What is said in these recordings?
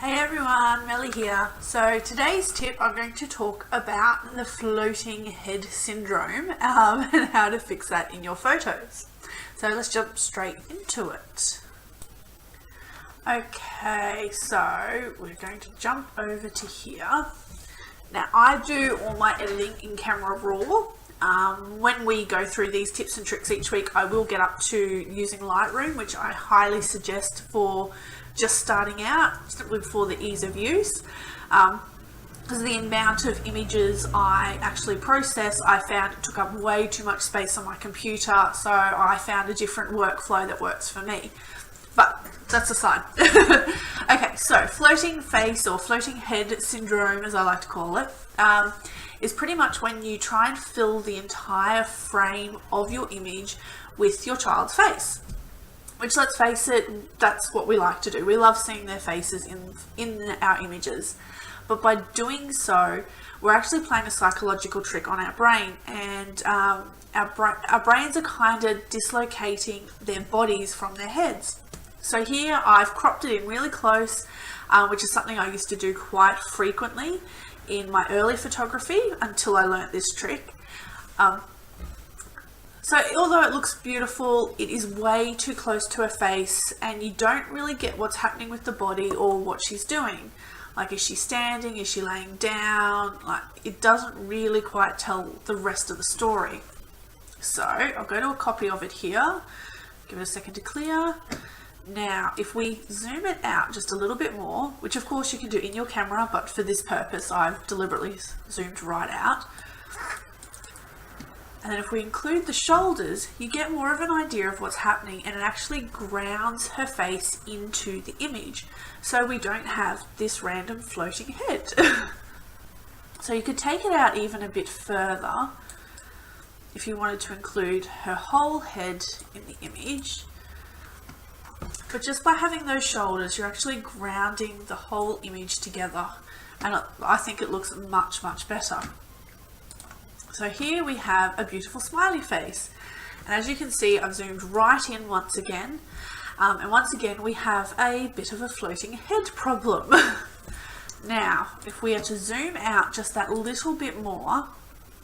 Hey everyone, Melly here. So today's tip, I'm going to talk about the floating head syndrome and how to fix that in your photos. So let's jump straight into it. Okay, so we're going to jump over to here. Now I do all my editing in Camera Raw. When we go through these tips and tricks each week, I will get up to using Lightroom, which I highly suggest for just starting out, simply for the ease of use. Because the amount of images I actually process, I found it took up way too much space on my computer, so I found a different workflow that works for me. But that's aside. Okay, so floating face or floating head syndrome, as I like to call it, is pretty much when you try and fill the entire frame of your image with your child's face. Which, let's face it, that's what we like to do. We love seeing their faces in our images. But by doing so, we're actually playing a psychological trick on our brain, and our brains are kind of dislocating their bodies from their heads. So here I've cropped it in really close, which is something I used to do quite frequently in my early photography until I learnt this trick. So although it looks beautiful, it is way too close to her face and you don't really get what's happening with the body or what she's doing. Like, is she standing? Is she laying down? Like, it doesn't really quite tell the rest of the story. So I'll go to a copy of it here, give it a second to clear. Now, if we zoom it out just a little bit more, which of course you can do in your camera, but for this purpose, I've deliberately zoomed right out. And then if we include the shoulders, you get more of an idea of what's happening, and it actually grounds her face into the image. So we don't have this random floating head. So you could take it out even a bit further if you wanted to include her whole head in the image. But just by having those shoulders, you're actually grounding the whole image together. And I think it looks much, much better. So here we have a beautiful smiley face, and as you can see, I've zoomed right in once again, and once again we have a bit of a floating head problem. Now, if we are to zoom out just that little bit more,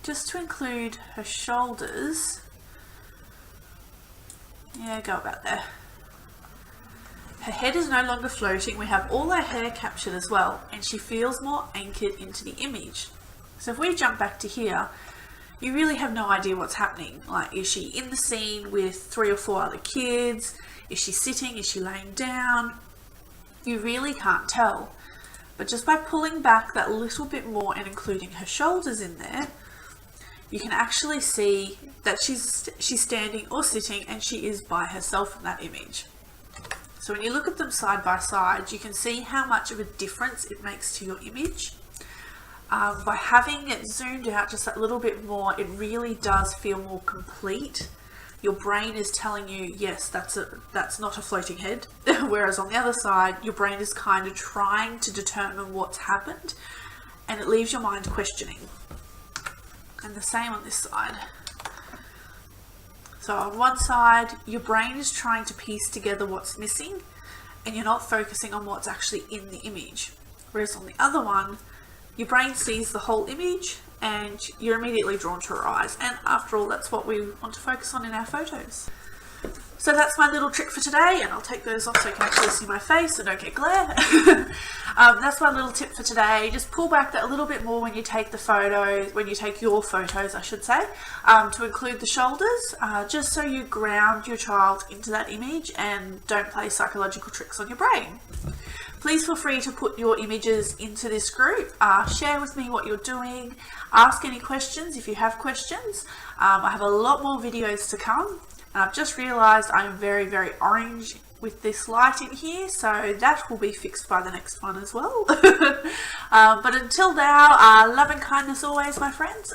just to include her shoulders, yeah, go about there. Her head is no longer floating, we have all her hair captured as well, and she feels more anchored into the image. So if we jump back to here, you really have no idea what's happening. Like, is she in the scene with 3 or 4 other kids? Is she sitting? Is she laying down? You really can't tell. But just by pulling back that little bit more and including her shoulders in there, you can actually see that she's standing or sitting, and she is by herself in that image. So when you look at them side by side, you can see how much of a difference it makes to your image. By having it zoomed out just that little bit more, it really does feel more complete. Your brain is telling you, yes, that's not a floating head. Whereas on the other side, your brain is kind of trying to determine what's happened, and it leaves your mind questioning. And the same on this side. So on one side, your brain is trying to piece together what's missing, and you're not focusing on what's actually in the image. Whereas on the other one, your brain sees the whole image and you're immediately drawn to her eyes. And after all, that's what we want to focus on in our photos. So that's my little trick for today, and I'll take those off so you can actually see my face and don't get glare. That's my little tip for today. Just pull back that a little bit more when you take the photos, when you take your photos, I should say, to include the shoulders, just so you ground your child into that image and don't play psychological tricks on your brain. Please feel free to put your images into this group, share with me what you're doing, ask any questions if you have questions. I have a lot more videos to come, and I've just realised I'm very, very orange with this light in here, so that will be fixed by the next one as well. But until now, love and kindness always, my friends.